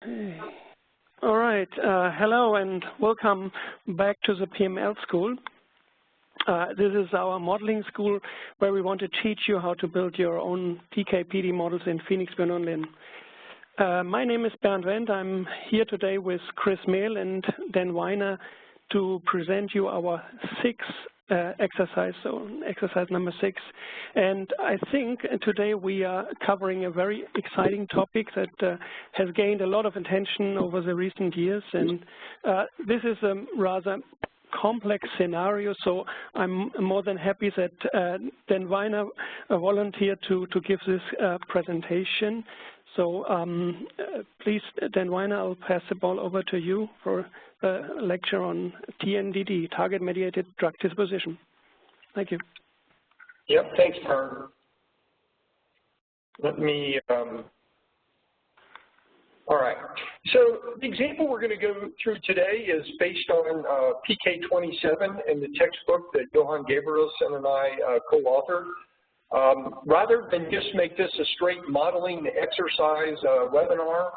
Hey. All right. Hello and welcome back to the PML school. This is our modeling school where we want to teach you how to build your own PK/PD models in Phoenix Bernoulli. My name is Bernd Wendt. I'm here today with Chris Mehl and Dan Weiner to present you our sixth exercise, so exercise number 6. And I think today we are covering a very exciting topic that has gained a lot of attention over the recent years. And this is a rather complex scenario, so I'm more than happy that Dan Weiner volunteered to give this presentation. So please, Dan Weiner, I'll pass the ball over to you for a lecture on TMDD, Target-mediated drug disposition. Thank you. Yep, thanks, Bernd. Let me, all right. So the example we're going to go through today is based on PK27 in the textbook that Johan Gabrielsson and I co-authored. Rather than just make this a straight modeling exercise webinar,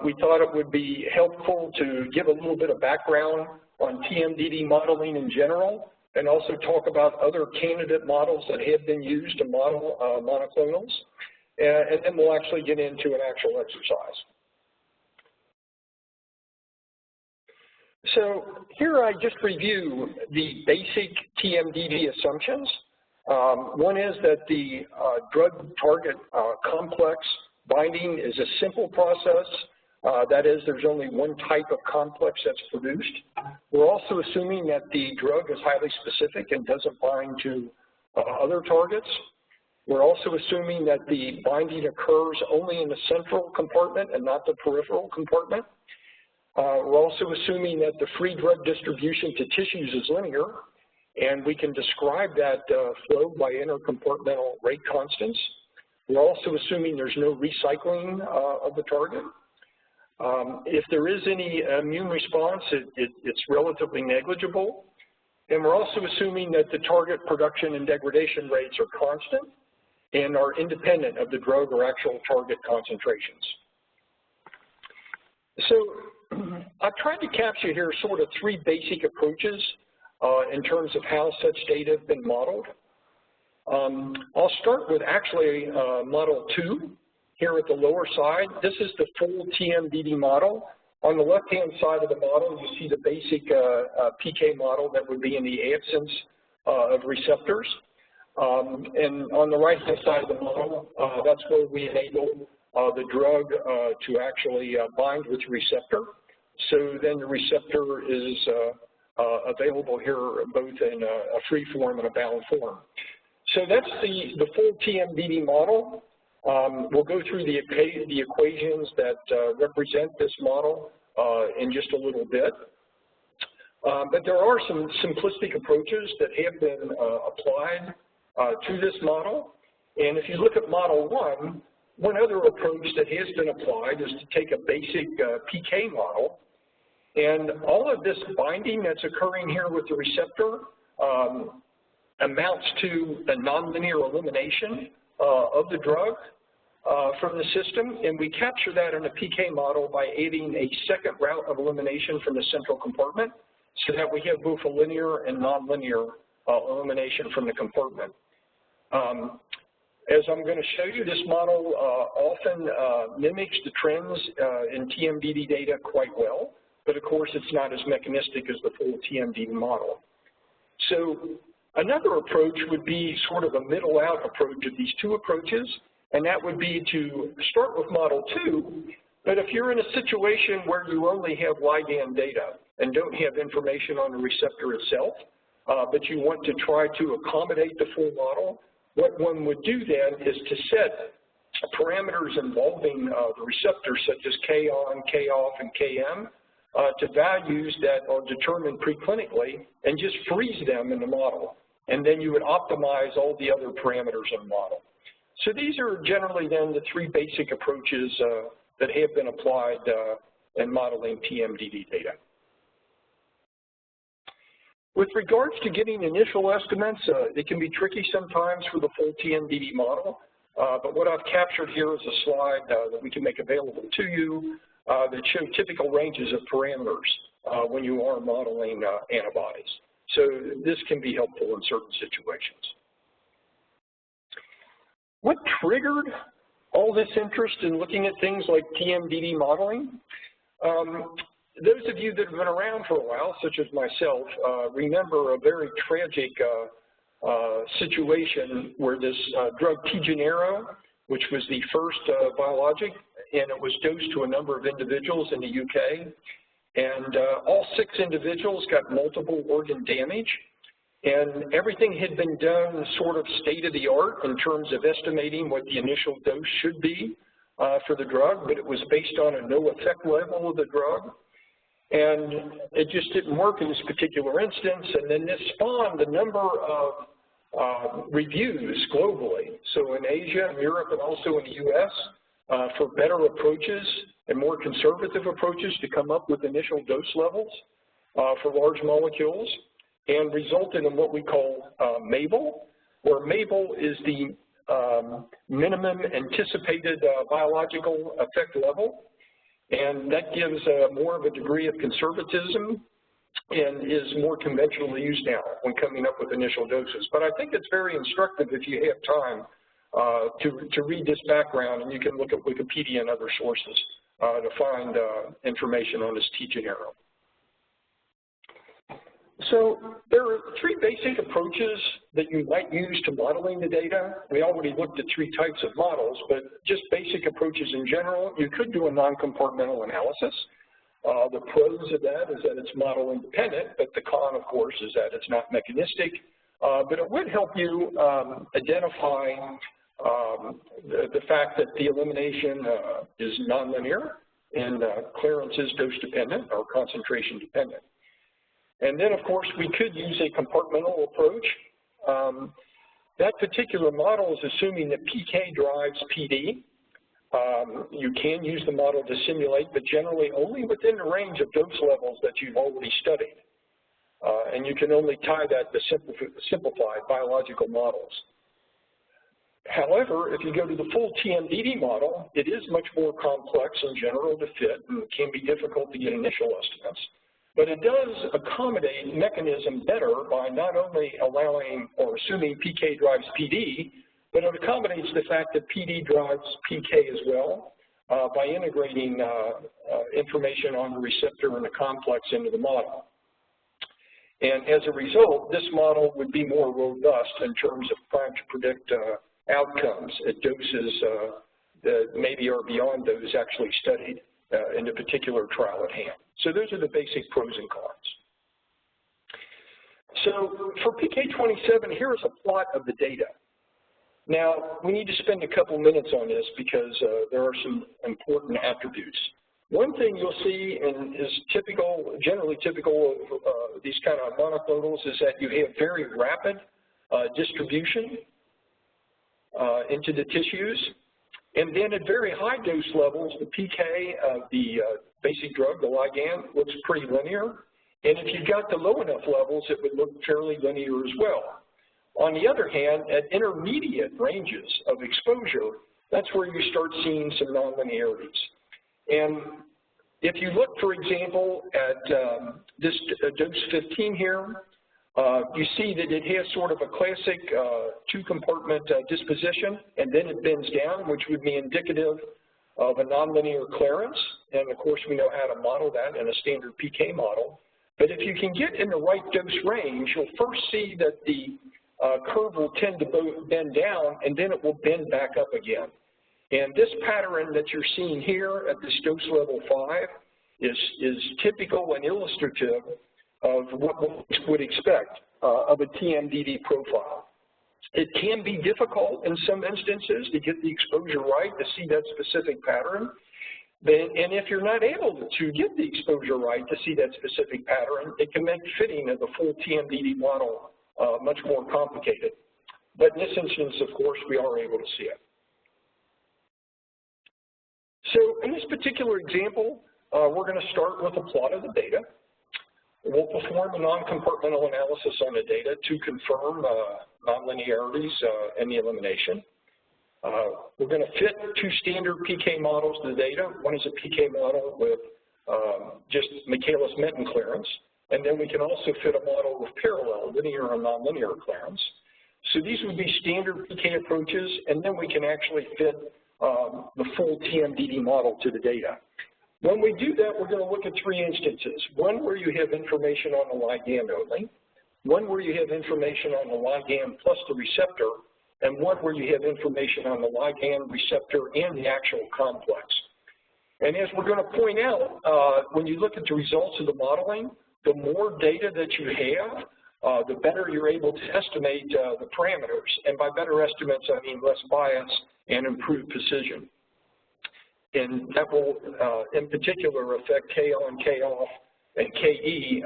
we thought it would be helpful to give a little bit of background on TMDD modeling in general, and also talk about other candidate models that have been used to model monoclonals, and then we'll actually get into an actual exercise. So here I just review the basic TMDD assumptions. One is that the drug target complex binding is a simple process. That is, there's only one type of complex that's produced. We're also assuming that the drug is highly specific and doesn't bind to other targets. We're also assuming that the binding occurs only in the central compartment and not the peripheral compartment. We're also assuming that the free drug distribution to tissues is linear, and we can describe that flow by intercompartmental rate constants. We're also assuming there's no recycling of the target. If there is any immune response, it's relatively negligible. And we're also assuming that the target production and degradation rates are constant and are independent of the drug or actual target concentrations. So I've tried to capture here sort of 3 basic approaches in terms of how such data have been modeled. I'll start with actually model 2 here at the lower side. This is the full TMDD model. On the left-hand side of the model, you see the basic PK model that would be in the absence of receptors. And on the right-hand side of the model, that's where we enable the drug to actually bind with the receptor. So then the receptor is available here both in a free form and a bound form. So that's the full TMDD model. We'll go through the equations that represent this model in just a little bit. But there are some simplistic approaches that have been applied to this model. And if you look at model 1, one other approach that has been applied is to take a basic PK model. And all of this binding that's occurring here with the receptor amounts to a nonlinear elimination of the drug from the system, and we capture that in a PK model by adding a second route of elimination from the central compartment so that we have both a linear and nonlinear elimination from the compartment. As I'm going to show you, this model often mimics the trends in TMDD data quite well, but of course it's not as mechanistic as the full TMDD model. So another approach would be sort of a middle out approach of these 2 approaches, and that would be to start with model 2, but if you're in a situation where you only have ligand data and don't have information on the receptor itself, but you want to try to accommodate the full model, what one would do then is to set parameters involving the receptors such as K on, K off, and Km to values that are determined preclinically and just freeze them in the model. And then you would optimize all the other parameters in the model. So these are generally then the 3 basic approaches that have been applied in modeling TMDD data. With regards to getting initial estimates, it can be tricky sometimes for the full TMDD model, but what I've captured here is a slide that we can make available to you that show typical ranges of parameters when you are modeling antibodies. So this can be helpful in certain situations. What triggered all this interest in looking at things like TMDD modeling? Those of you that have been around for a while, such as myself, remember a very tragic situation where this drug T-Genero, which was the first biologic, and it was dosed to a number of individuals in the UK, and all 6 individuals got multiple organ damage, and everything had been done sort of state-of-the-art in terms of estimating what the initial dose should be for the drug, but it was based on a no-effect level of the drug. And it just didn't work in this particular instance, and then this spawned a number of reviews globally. So in Asia, in Europe, and also in the US, for better approaches and more conservative approaches to come up with initial dose levels for large molecules, and resulted in what we call MABEL, where MABEL is the minimum anticipated biological effect level. And that gives more of a degree of conservatism and is more conventionally used now when coming up with initial doses. But I think it's very instructive if you have time to read this background, and you can look at Wikipedia and other sources to find information on this T-Genero. So there are 3 basic approaches that you might use to modeling the data. We already looked at 3 types of models, but just basic approaches in general. You could do a non-compartmental analysis. The pros of that is that it's model independent, but the con, of course, is that it's not mechanistic. But it would help you identify the fact that the elimination is nonlinear and clearance is dose dependent or concentration dependent. And then, of course, we could use a compartmental approach. That particular model is assuming that PK drives PD. You can use the model to simulate, but generally only within the range of dose levels that you've already studied. And you can only tie that to simplified biological models. However, if you go to the full TMDD model, it is much more complex in general to fit, and it can be difficult to get initial estimates. But it does accommodate mechanism better by not only allowing or assuming PK drives PD, but it accommodates the fact that PD drives PK as well by integrating information on the receptor and the complex into the model. And as a result, this model would be more robust in terms of trying to predict outcomes at doses that maybe are beyond those actually studied in the particular trial at hand. So those are the basic pros and cons. So for PK27, here is a plot of the data. Now, we need to spend a couple minutes on this because there are some important attributes. One thing you'll see, and is typical, generally typical of these kind of monoclonals, is that you have very rapid distribution into the tissues. And then at very high dose levels, the PK of the basic drug, the ligand, looks pretty linear. And if you got to low enough levels, it would look fairly linear as well. On the other hand, at intermediate ranges of exposure, that's where you start seeing some nonlinearities. And if you look, for example, at this dose 15 here, you see that it has sort of a classic 2-compartment disposition, and then it bends down, which would be indicative of a nonlinear clearance. And of course, we know how to model that in a standard PK model. But if you can get in the right dose range, you'll first see that the curve will tend to bend down, and then it will bend back up again. And this pattern that you're seeing here at this dose level 5 is typical and illustrative of what one would expect of a TMDD profile. It can be difficult in some instances to get the exposure right to see that specific pattern. And if you're not able to get the exposure right to see that specific pattern, it can make fitting of the full TMDD model much more complicated. But in this instance, of course, we are able to see it. So in this particular example, we're going to start with a plot of the data. We'll perform a non-compartmental analysis on the data to confirm nonlinearities in the elimination. We're going to fit two standard PK models to the data. One is a PK model with just Michaelis-Menten clearance, and then we can also fit a model with parallel, linear and nonlinear clearance. So these would be standard PK approaches, and then we can actually fit the full TMDD model to the data. When we do that, we're going to look at three instances. One where you have information on the ligand only, one where you have information on the ligand plus the receptor, and one where you have information on the ligand, receptor, and the actual complex. And as we're going to point out, when you look at the results of the modeling, the more data that you have, the better you're able to estimate the parameters. And by better estimates, I mean less bias and improved precision. And that will, in particular, affect K on, K off, and KE,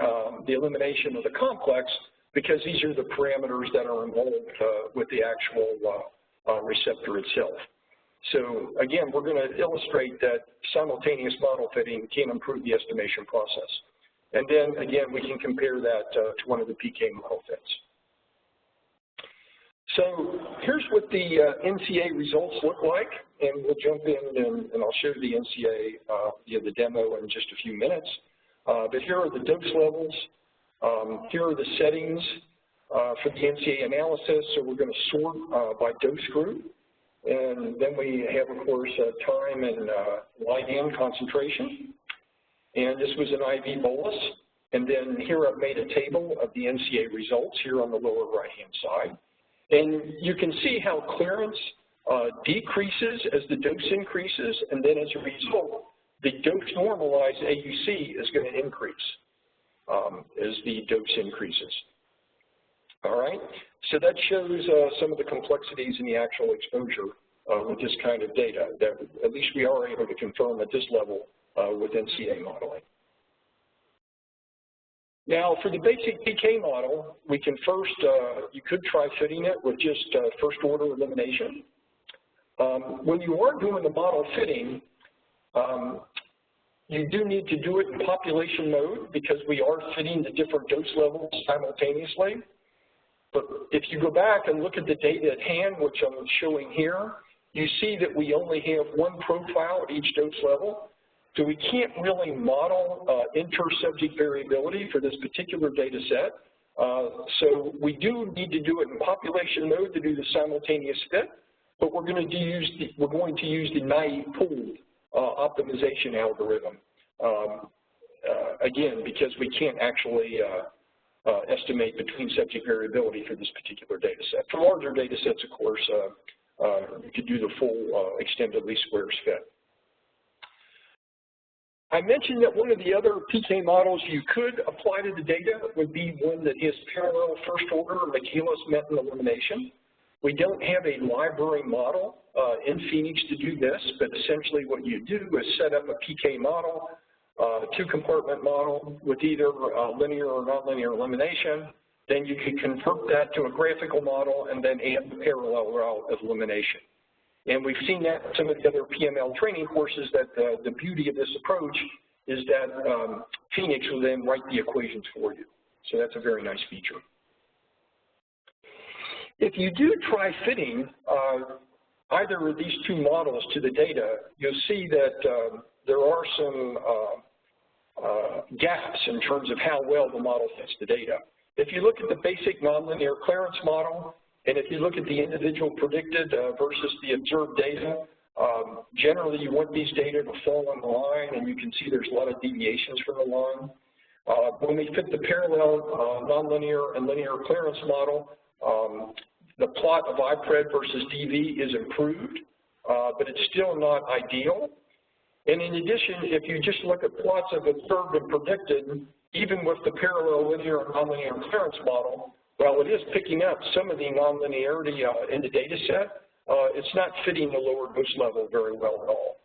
the elimination of the complex, because these are the parameters that are involved with the actual receptor itself. So again, we're going to illustrate that simultaneous model fitting can improve the estimation process. And then again, we can compare that to one of the PK model fits. So here's what the NCA results look like, and we'll jump in and I'll show you the NCA via the demo in just a few minutes. But here are the dose levels. Here are the settings for the NCA analysis. So we're going to sort by dose group. And then we have, of course, time and ligand concentration. And this was an IV bolus. And then here I've made a table of the NCA results here on the lower right-hand side. And you can see how clearance decreases as the dose increases. And then as a result, the dose normalized AUC is going to increase as the dose increases. All right, so that shows some of the complexities in the actual exposure with this kind of data that at least we are able to confirm at this level with NCA modeling. Now, for the basic PK model, we can first, you could try fitting it with just first order elimination. When you are doing the model fitting, you do need to do it in population mode because we are fitting the different dose levels simultaneously. But if you go back and look at the data at hand, which I'm showing here, you see that we only have one profile at each dose level. So we can't really model inter-subject variability for this particular data set. So we do need to do it in population mode to do the simultaneous fit, but we're going to use the naive pooled optimization algorithm. Again, because we can't actually estimate between subject variability for this particular data set. For larger data sets, of course, you could do the full extended least squares fit. I mentioned that one of the other PK models you could apply to the data would be one that is parallel first order Michaelis-Menten elimination. We don't have a library model in Phoenix to do this, but essentially what you do is set up a PK model, two-compartment model with either linear or nonlinear elimination. Then you can convert that to a graphical model and then add the parallel route of elimination. And we've seen that in some of the other PML training courses that the beauty of this approach is that Phoenix will then write the equations for you. So that's a very nice feature. If you do try fitting either of these two models to the data, you'll see that there are some gaps in terms of how well the model fits the data. If you look at the basic nonlinear clearance model, and if you look at the individual predicted versus the observed data, generally you want these data to fall on the line, and you can see there's a lot of deviations from the line. When we fit the parallel nonlinear and linear clearance model, the plot of IPRED versus DV is improved, but it's still not ideal. And in addition, if you just look at plots of observed and predicted, even with the parallel linear and nonlinear clearance model, while it is picking up some of the nonlinearity in the data set, it's not fitting the lower dose level very well at all.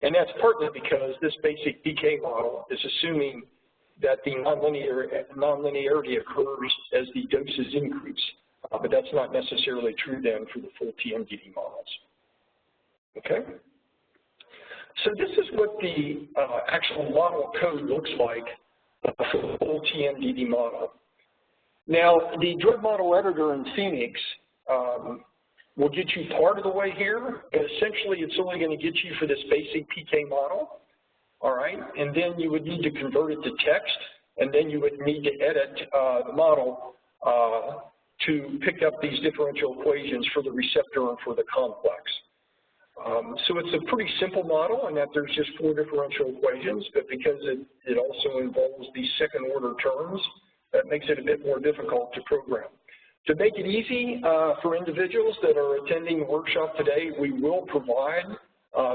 And that's partly because this basic PK model is assuming that the nonlinearity occurs as the doses increase, but that's not necessarily true then for the full TMDD models. Okay? So this is what the actual model code looks like for the full TMDD model. Now, the drug model editor in Phoenix will get you part of the way here, but essentially it's only going to get you for this basic PK model, all right? And then you would need to convert it to text, and then you would need to edit the model to pick up these differential equations for the receptor and for the complex. So it's a pretty simple model in that there's just 4 differential equations, but because it also involves these second-order terms, that makes it a bit more difficult to program. To make it easy for individuals that are attending the workshop today, we will provide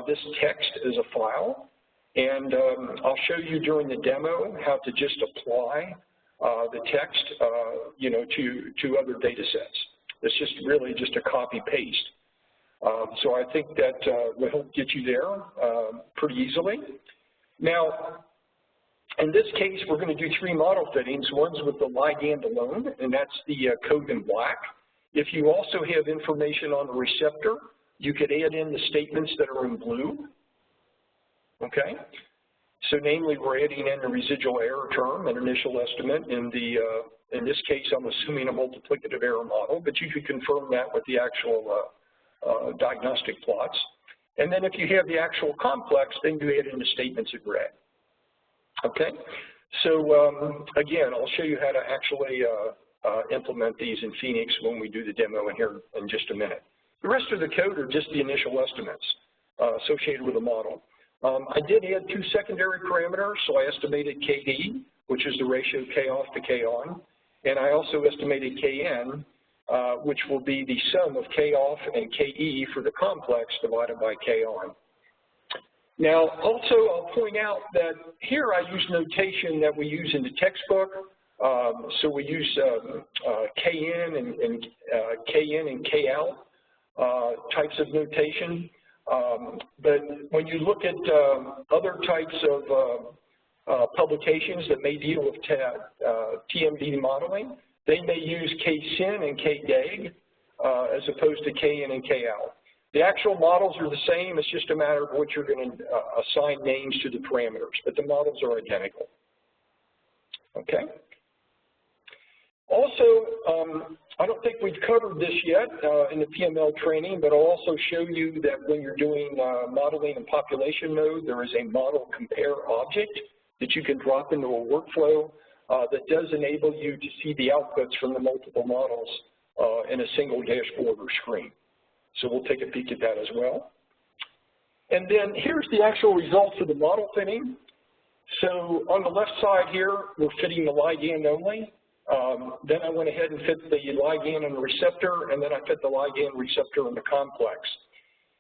this text as a file, and I'll show you during the demo how to just apply the text, you know, to other data sets. It's just really just a copy-paste. So I think that will help get you there pretty easily. Now, in this case, we're going to do 3 model fittings. One's with the ligand alone, and that's the code in black. If you also have information on the receptor, you could add in the statements that are in blue. Okay? So namely, we're adding in the residual error term, an initial estimate. In this case, I'm assuming a multiplicative error model, but you could confirm that with the actual diagnostic plots. And then if you have the actual complex, then you add in the statements in red. Okay? So again, I'll show you how to actually implement these in Phoenix when we do the demo in here in just a minute. The rest of the code are just the initial estimates associated with the model. I did add 2 secondary parameters, so I estimated KD, which is the ratio K off to K on, and I also estimated KN, which will be the sum of K off and KE for the complex divided by K on. Now, also, I'll point out that here I use notation that we use in the textbook. So we use KN and KN and KL types of notation. But when you look at other types of publications that may deal with TMDD modeling, they may use KSIN and KDEG as opposed to KN and KL. The actual models are the same. It's just a matter of what you're going to assign names to the parameters, but the models are identical. Okay? Also, I don't think we've covered this yet in the PML training, but I'll also show you that when you're doing modeling in population mode, there is a model compare object that you can drop into a workflow that does enable you to see the outputs from the multiple models in a single dashboard or screen. So we'll take a peek at that as well. And then here's the actual results of the model fitting. So on the left side here, we're fitting the ligand only. Then I went ahead and fit the ligand and the receptor, and then I fit the ligand, receptor, and the complex.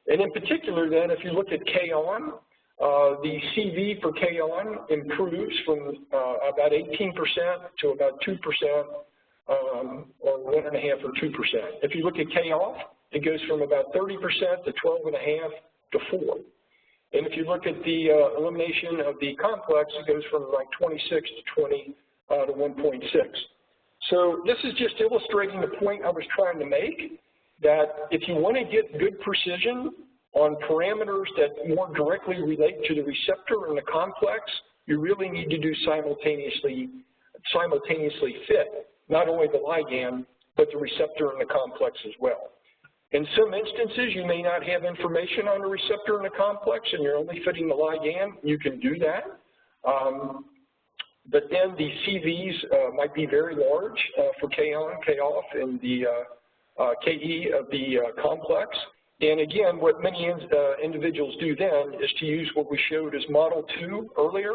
And in particular then, if you look at K on, the CV for K on improves from about 18% to about 2%, or 1.5 or 2%. If you look at K off, it goes from about 30% to 12.5 to 4. And if you look at the elimination of the complex, it goes from like 26 to 20 to 1.6. So this is just illustrating the point I was trying to make, that if you want to get good precision on parameters that more directly relate to the receptor and the complex, you really need to do simultaneously fit not only the ligand, but the receptor and the complex as well. In some instances, you may not have information on the receptor and the complex, and you're only fitting the ligand. You can do that. But then the CVs might be very large for K on, K off, and the KE of the complex. And again, what many individuals do then is to use what we showed as Model 2 earlier,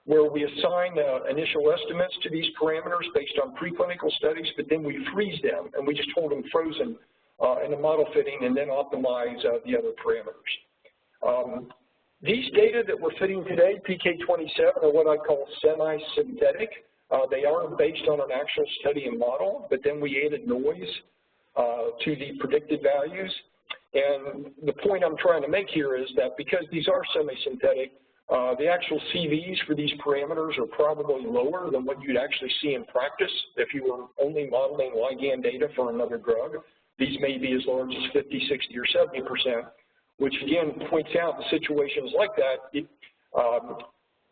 where we assign initial estimates to these parameters based on preclinical studies, but then we freeze them, and we just hold them frozen in the model fitting and then optimize the other parameters. These data that we're fitting today, PK27, are what I call semi-synthetic. They are based on an actual study and model, but then we added noise to the predicted values. And the point I'm trying to make here is that because these are semi-synthetic, the actual CVs for these parameters are probably lower than what you'd actually see in practice if you were only modeling ligand data for another drug. These may be as large as 50, 60, or 70%, which again points out in situations like that,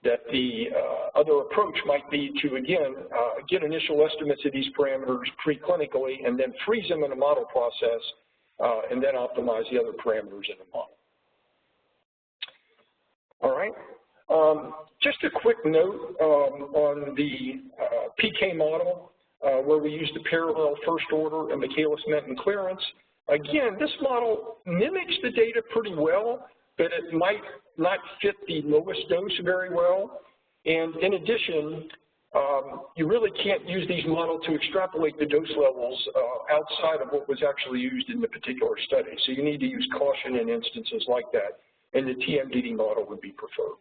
that the other approach might be to, again, get initial estimates of these parameters preclinically and then freeze them in a model process and then optimize the other parameters in the model. All right. Just a quick note on the PK model, where we use the parallel first order and Michaelis-Menten clearance. Again, this model mimics the data pretty well, but it might not fit the lowest dose very well. And in addition, you really can't use these models to extrapolate the dose levels outside of what was actually used in the particular study. So you need to use caution in instances like that, and the TMDD model would be preferred.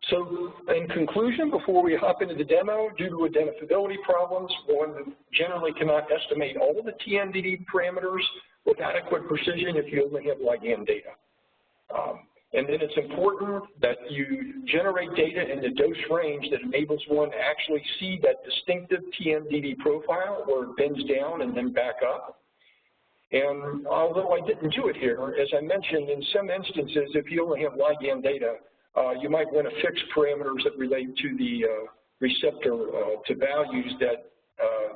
So in conclusion, before we hop into the demo, due to identifiability problems, one generally cannot estimate all of the TMDD parameters with adequate precision if you only have ligand data. And then it's important that you generate data in the dose range that enables one to actually see that distinctive TMDD profile where it bends down and then back up. And although I didn't do it here, as I mentioned, in some instances, if you only have ligand data, you might want to fix parameters that relate to the receptor to values that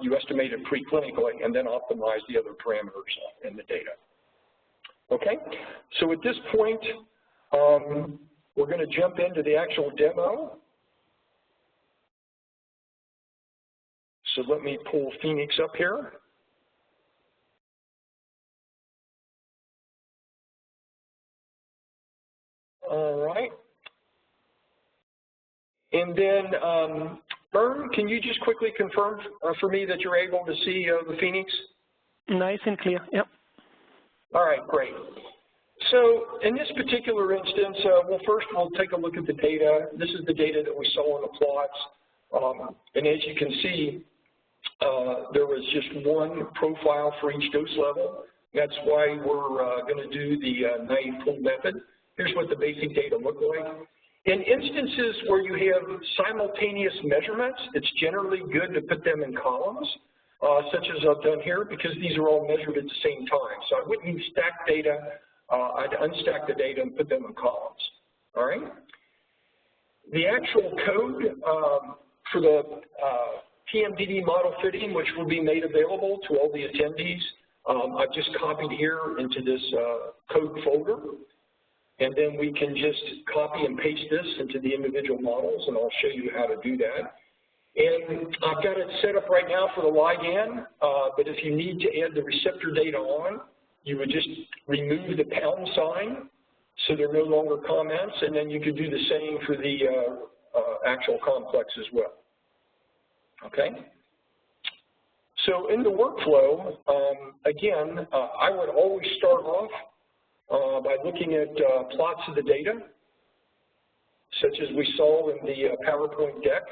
you estimated preclinically and then optimize the other parameters in the data. Okay, so at this point, we're going to jump into the actual demo. So let me pull Phoenix up here. All right. And then, Bernd, can you just quickly confirm for me that you're able to see the Phoenix? Nice and clear, yep. All right, great. So in this particular instance, well, first we'll take a look at the data. This is the data that we saw in the plots. And as you can see, there was just one profile for each dose level. That's why we're going to do the naive pool method. Here's what the basic data look like. In instances where you have simultaneous measurements, it's generally good to put them in columns, such as I've done here, because these are all measured at the same time. So I wouldn't use stacked data. I'd unstack the data and put them in columns. All right? The actual code for the TMDD model fitting, which will be made available to all the attendees, I've just copied here into this code folder. And then we can just copy and paste this into the individual models, and I'll show you how to do that. And I've got it set up right now for the ligand, but if you need to add the receptor data on, you would just remove the pound sign so they're no longer comments, and then you could do the same for the actual complex as well. Okay? So in the workflow, again, I would always start off by looking at plots of the data, such as we saw in the PowerPoint deck.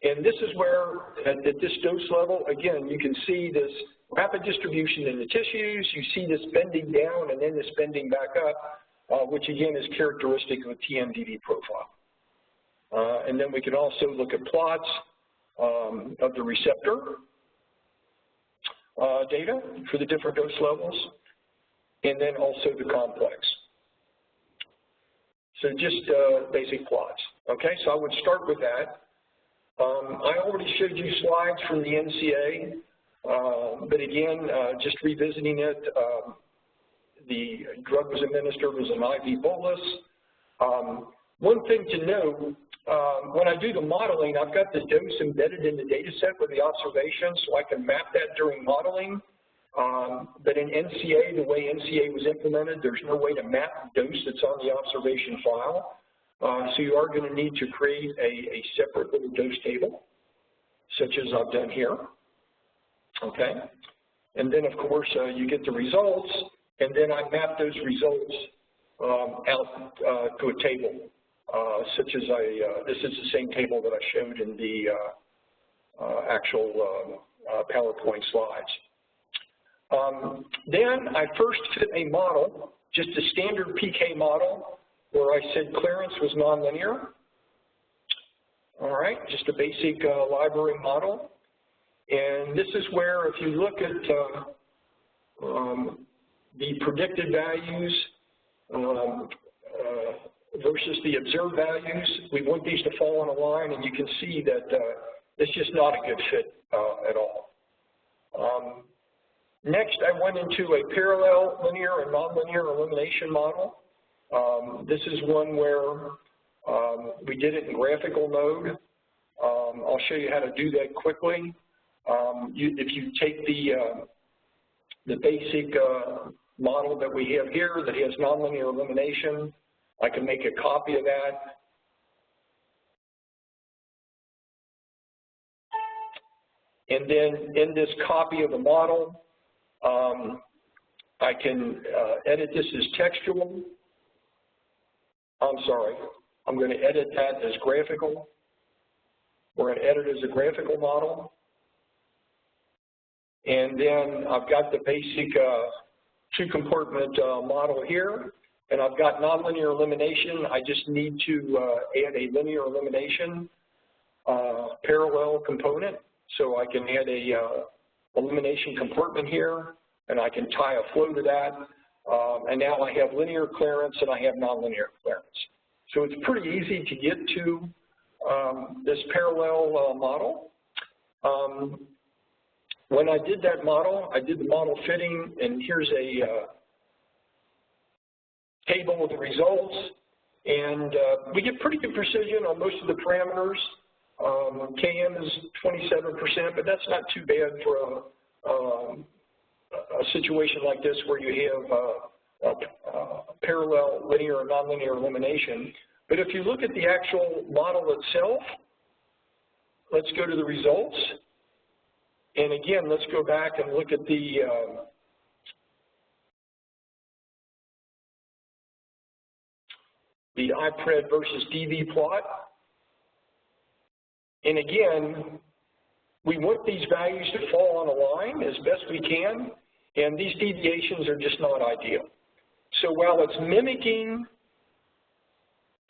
And this is where, at this dose level, again, you can see this rapid distribution in the tissues. You see this bending down and then this bending back up, which again is characteristic of a TMDD profile. And then we can also look at plots of the receptor data for the different dose levels, and then also the complex. So just basic plots. Okay, so I would start with that. I already showed you slides from the NCA, but again, just revisiting it, the drug was administered was an IV bolus. One thing to note, when I do the modeling, I've got the dose embedded in the data set with the observations, so I can map that during modeling. But in NCA, the way NCA was implemented, there's no way to map dose that's on the observation file. So you are going to need to create a separate little dose table, such as I've done here. Okay? And then, of course, you get the results, and then I map those results out to a table, such as this is the same table that I showed in the actual PowerPoint slides. Then I first fit a model, just a standard PK model, where I said clearance was nonlinear. All right, just a basic library model. And this is where, if you look at the predicted values versus the observed values, we want these to fall on a line, and you can see that it's just not a good fit at all. Next, I went into a parallel linear and nonlinear elimination model. This is one where we did it in graphical mode. I'll show you how to do that quickly. If you take the basic model that we have here that has nonlinear elimination, I can make a copy of that. And then in this copy of the model, I can edit this as textual. I'm sorry, I'm going to edit that as graphical. We're going to edit it as a graphical model. And then I've got the basic two-compartment model here, and I've got nonlinear elimination. I just need to add a linear elimination parallel component. So I can add a elimination compartment here, and I can tie a flow to that. And now I have linear clearance and I have nonlinear clearance. So it's pretty easy to get to this parallel model. When I did that model, I did the model fitting, and here's a table of the results. And we get pretty good precision on most of the parameters. KM is 27%, but that's not too bad for a situation like this where you have parallel linear and nonlinear elimination. But if you look at the actual model itself, let's go to the results. And again, let's go back and look at the IPRED versus DV plot. And again, we want these values to fall on a line as best we can, and these deviations are just not ideal. So while it's mimicking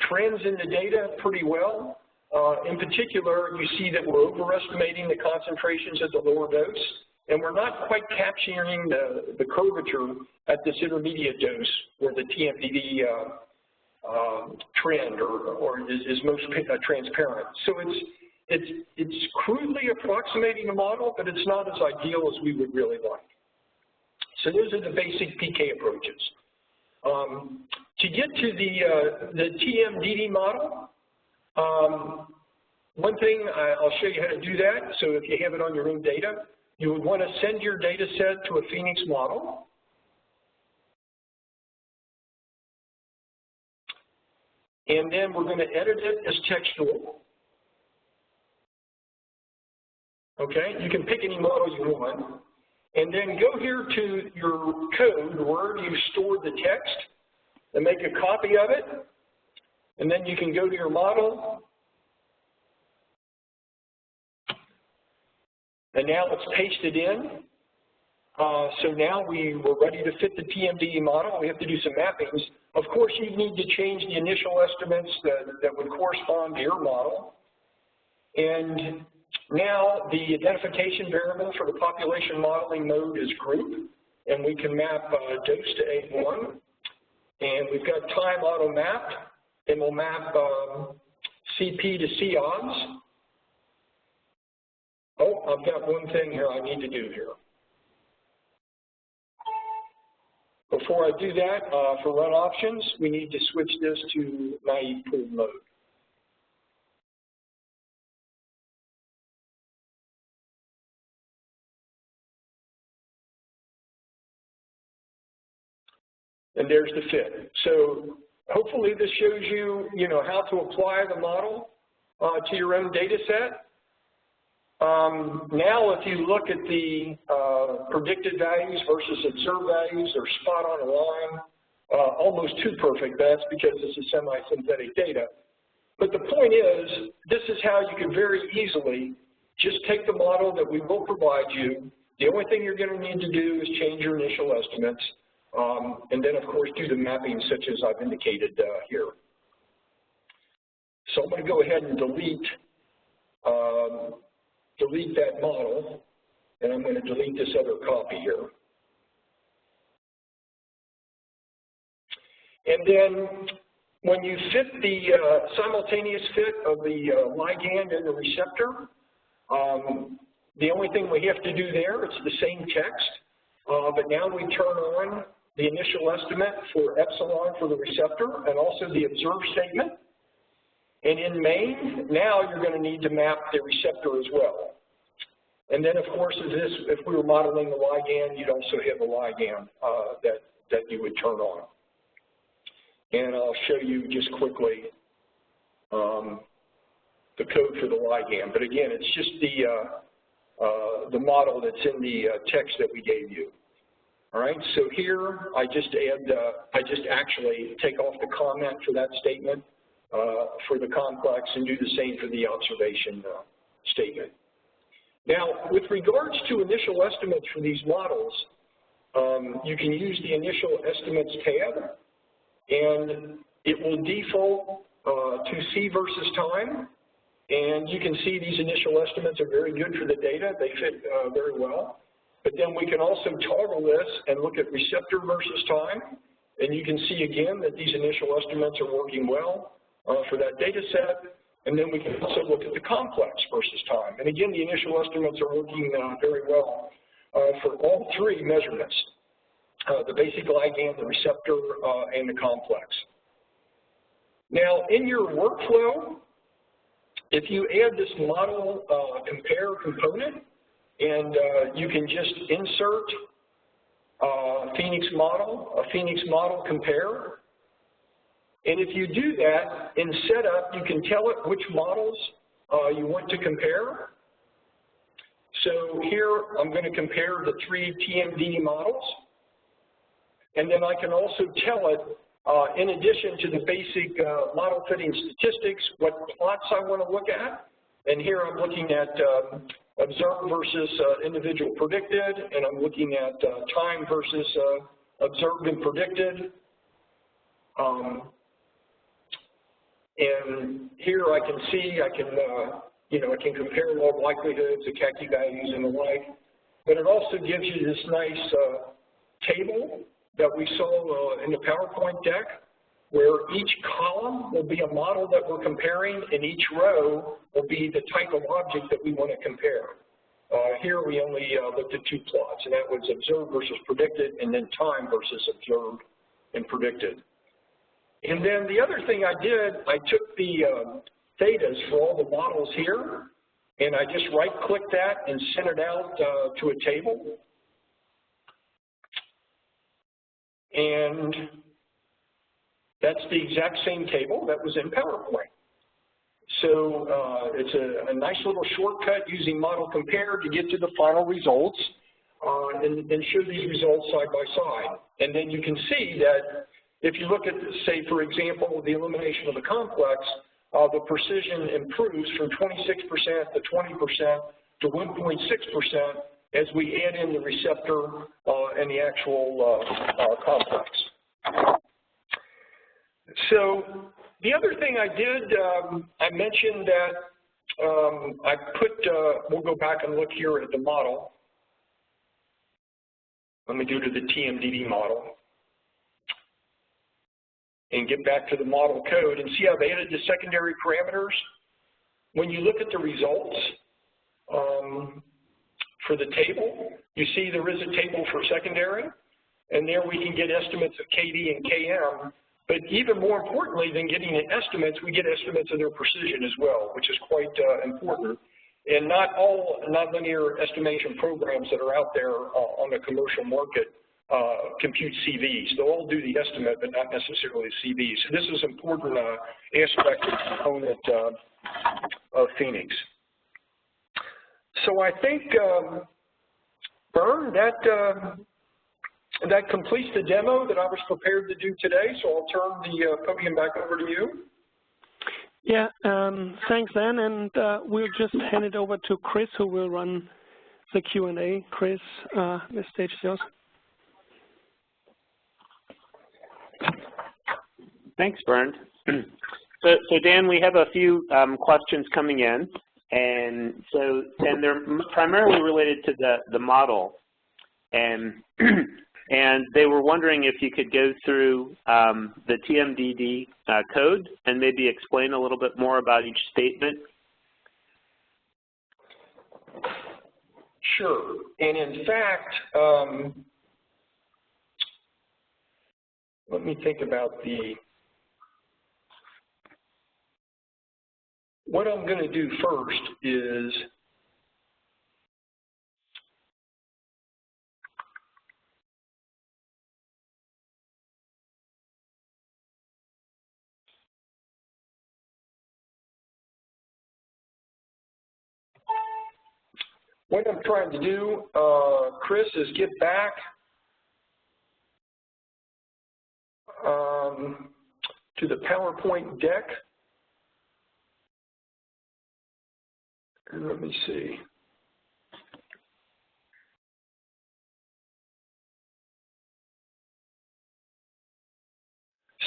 trends in the data pretty well, in particular, you see that we're overestimating the concentrations at the lower dose, and we're not quite capturing the curvature at this intermediate dose where the TMDD trend or is most transparent. So it's crudely approximating a model, but it's not as ideal as we would really like. So those are the basic PK approaches. To get to the TMDD model, one thing, I'll show you how to do that. So if you have it on your own data, you would want to send your data set to a Phoenix model. And then we're going to edit it as textual. Okay, you can pick any model you want. And then go here to your code, wherever you stored the text, and make a copy of it. And then you can go to your model. And now let's paste it in. So now we're ready to fit the TMDD model. We have to do some mappings. Of course, you need to change the initial estimates that would correspond to your model. And now the identification variable for the population modeling mode is group, and we can map dose to A1. And we've got time auto mapped, and we'll map CP to C odds. Oh, I've got one thing here I need to do here. Before I do that, for run options, we need to switch this to naive pool mode. And there's the fit. So hopefully this shows you, how to apply the model to your own data set. Now if you look at the predicted values versus observed values, they're spot on a line, almost too perfect. That's because this is semi-synthetic data. But the point is, this is how you can very easily just take the model that we will provide you. The only thing you're going to need to do is change your initial estimates, and then, of course, do the mapping such as I've indicated here. So I'm going to go ahead and delete that model, and I'm going to delete this other copy here. And then when you fit the simultaneous fit of the ligand and the receptor, the only thing we have to do there, it's the same text. but now we turn on the initial estimate for epsilon for the receptor and also the observed statement. And in main, now you're going to need to map the receptor as well. And then, of course, if we were modeling the ligand, you'd also have a ligand that you would turn on. And I'll show you just quickly the code for the ligand. But again, it's just the model that's in the text that we gave you. All right. So here, I just actually take off the comment for that statement for the complex and do the same for the observation statement. Now, with regards to initial estimates for these models, you can use the initial estimates tab, and it will default to C versus time. And you can see these initial estimates are very good for the data. They fit very well. But then we can also toggle this and look at receptor versus time. And you can see again that these initial estimates are working well for that data set. And then we can also look at the complex versus time. And again, the initial estimates are working very well for all three measurements, the basic ligand, the receptor, and the complex. Now, in your workflow, if you add this model compare component, and you can just insert a Phoenix model compare. And if you do that in setup, you can tell it which models you want to compare. So here, I'm going to compare the 3 TMDD models. And then I can also tell it, in addition to the basic model fitting statistics, what plots I want to look at. And here I'm looking at observed versus individual predicted, and I'm looking at time versus observed and predicted. And here I can see, I can compare log likelihoods, the CACI values, and the like. But it also gives you this nice table that we saw in the PowerPoint deck, where each column will be a model that we're comparing, and each row will be the type of object that we want to compare. Here we only looked at 2 plots, and that was observed versus predicted, and then time versus observed and predicted. And then the other thing I did, I took the thetas for all the models here, and I just right-clicked that and sent it out to a table. And that's the exact same table that was in PowerPoint. So it's a nice little shortcut using model compare to get to the final results and show these results side by side. And then you can see that if you look at, say, for example, the elimination of the complex, the precision improves from 26% to 20% to 1.6% as we add in the receptor and the actual complex. So the other thing I did, I mentioned that I put, we'll go back and look here at the model. Let me go to the TMDD model and get back to the model code and see how they added the secondary parameters. When you look at the results for the table, you see there is a table for secondary, and there we can get estimates of KD and KM. But even more importantly than getting the estimates, we get estimates of their precision as well, which is quite important. And not all nonlinear estimation programs that are out there on the commercial market compute CVs. They'll all do the estimate, but not necessarily CVs. So this is an important aspect and component of Phoenix. So I think, Bernd, that completes the demo that I was prepared to do today, so I'll turn the podium back over to you. Yeah, thanks, Dan, and we'll just hand it over to Chris, who will run the Q&A. Chris, the stage is yours. Thanks, Bernd. So Dan, we have a few questions coming in, and they're primarily related to the model, and they were wondering if you could go through the TMDD code and maybe explain a little bit more about each statement. Sure. And in fact, let me think about what I'm going to do first is what I'm trying to do, Chris, is get back to the PowerPoint deck. And let me see.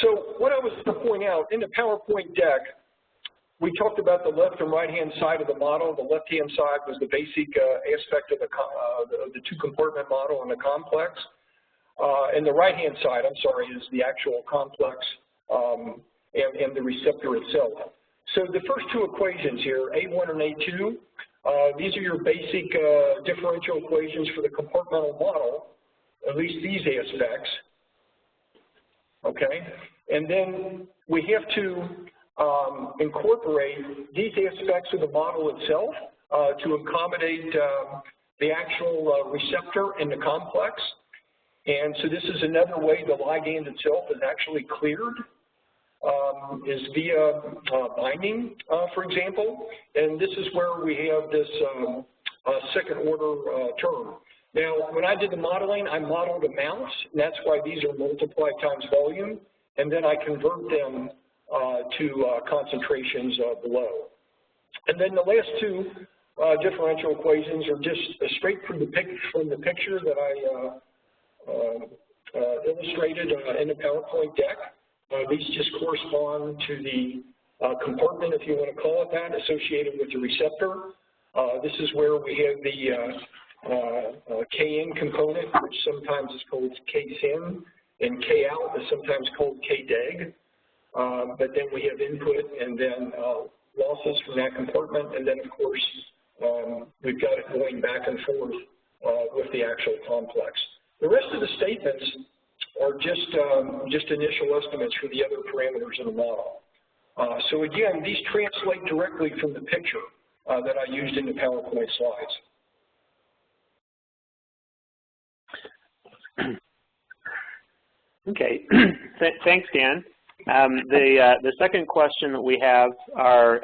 So what I was going to point out, in the PowerPoint deck, we talked about the left and right-hand side of the model. The left-hand side was the basic aspect of the two-compartment model and the complex. And the right-hand side, I'm sorry, is the actual complex and the receptor itself. So the first two equations here, A1 and A2, these are your basic differential equations for the compartmental model, at least these aspects. Okay, and then we have to incorporate these aspects of the model itself to accommodate the actual receptor in the complex. And so this is another way the ligand itself is actually cleared, is via binding, for example. And this is where we have this second order term. Now, when I did the modeling, I modeled amounts, and that's why these are multiplied times volume, and then I convert them to concentrations below. And then the last two differential equations are just straight from the picture that I illustrated in the PowerPoint deck. These just correspond to the compartment, if you want to call it that, associated with the receptor. This is where we have the Kn component, which sometimes is called Ksyn, and Kout is sometimes called Kdeg. But then we have input and then losses from that compartment, and then of course we've got it going back and forth with the actual complex. The rest of the statements are just initial estimates for the other parameters in the model. So again, these translate directly from the picture that I used in the PowerPoint slides. Okay, thanks, Dan. The second question that we have are,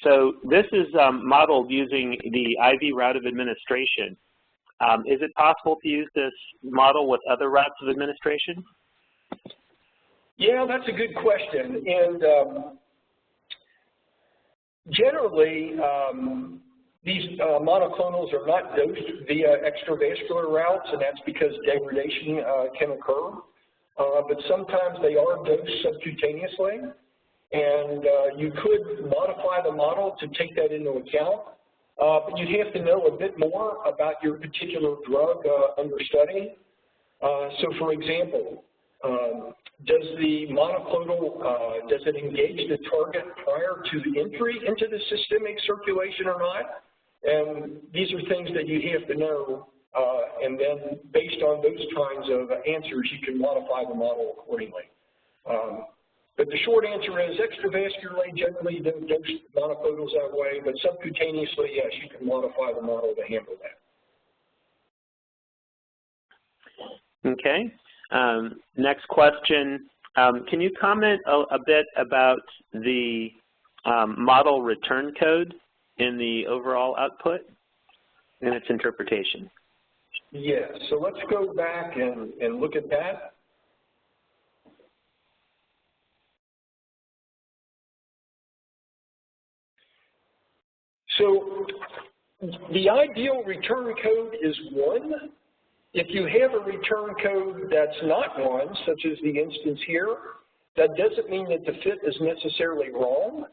so this is modeled using the IV route of administration. Is it possible to use this model with other routes of administration? Yeah, that's a good question. And generally, these monoclonals are not dosed via extravascular routes, and that's because degradation can occur. But sometimes they are dosed subcutaneously, and you could modify the model to take that into account. But you'd have to know a bit more about your particular drug under study. So for example, does the monoclonal, does it engage the target prior to entry into the systemic circulation or not? And these are things that you have to know, and then based on those kinds of answers, you can modify the model accordingly. But the short answer is extravascularly, generally don't dose monoclonals that way, but subcutaneously, yes, you can modify the model to handle that. Okay. Next question. Can you comment a bit about the model return code in the overall output and its interpretation? Yes, so let's go back and look at that. So the ideal return code is 1. If you have a return code that's not 1, such as the instance here, that doesn't mean that the fit is necessarily wrong,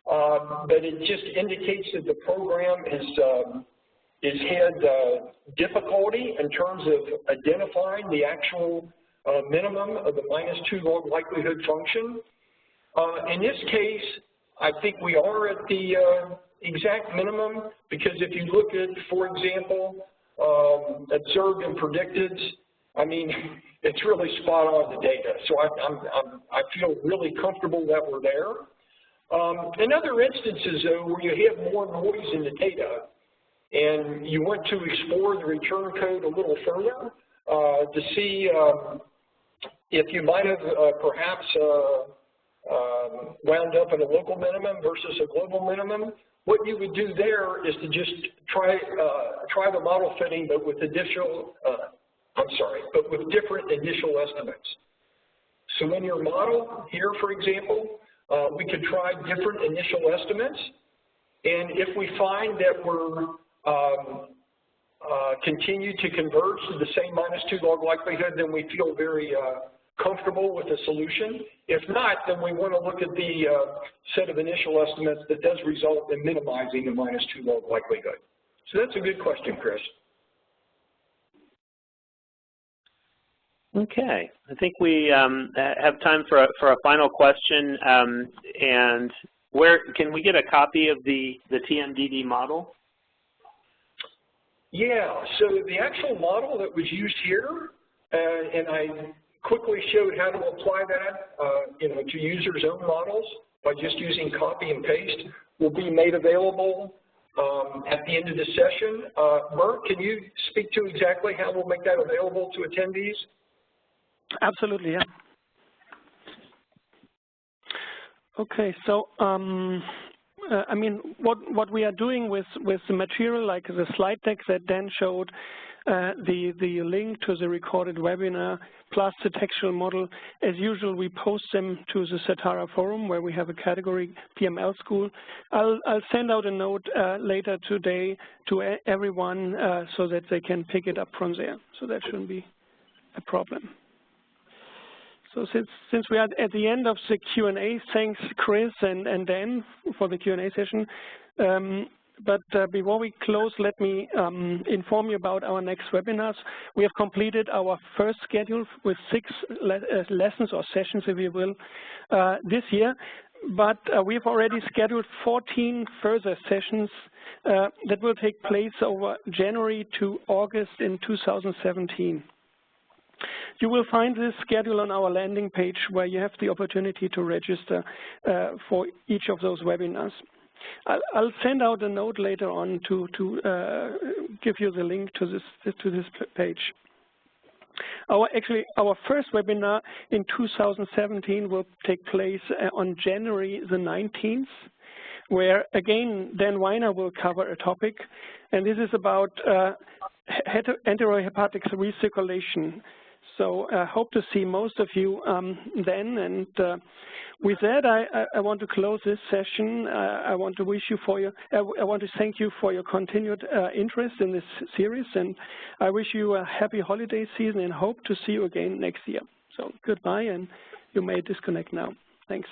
but it just indicates that the program has had difficulty in terms of identifying the actual minimum of the -2 log likelihood function. In this case, I think we are at the exact minimum, because if you look at, for example, observed and predicted, I mean, it's really spot on the data. So I feel really comfortable that we're there. In other instances, though, where you have more noise in the data, and you want to explore the return code a little further to see if you might have perhaps wound up in a local minimum versus a global minimum, what you would do there is to just try the model fitting, but with with different initial estimates. So in your model here, for example, we could try different initial estimates, and if we find that we're continue to converge to the same -2 log likelihood, then we feel very comfortable with the solution. If not, then we want to look at the set of initial estimates that does result in minimizing the -2 log likelihood. So that's a good question, Chris. Okay, I think we have time for a final question. And where can we get a copy of the TMDD model? Yeah, so the actual model that was used here, and I quickly showed how to apply that to users' own models by just using copy and paste, will be made available at the end of the session. Bernd, can you speak to exactly how we'll make that available to attendees? Absolutely, yeah. Okay, so I mean, what we are doing with the material, like the slide deck that Dan showed, the link to the recorded webinar, plus the textual model, as usual, we post them to the Satara forum where we have a category, PML School. I'll send out a note later today to everyone so that they can pick it up from there. So that shouldn't be a problem. So since we are at the end of the Q&A, thanks Chris and Dan for the Q&A session. But before we close, let me inform you about our next webinars. We have completed our first schedule with 6 lessons or sessions, if you will, this year. But we've already scheduled 14 further sessions that will take place over January to August in 2017. You will find this schedule on our landing page where you have the opportunity to register for each of those webinars. I'll send out a note later on to give you the link to this page. Our first webinar in 2017 will take place on January the 19th, where again Dan Weiner will cover a topic, and this is about enterohepatic recirculation. So I hope to see most of you then. And with that, I want to close this session. I want to thank you for your continued interest in this series, and I wish you a happy holiday season and hope to see you again next year. So goodbye, and you may disconnect now. Thanks.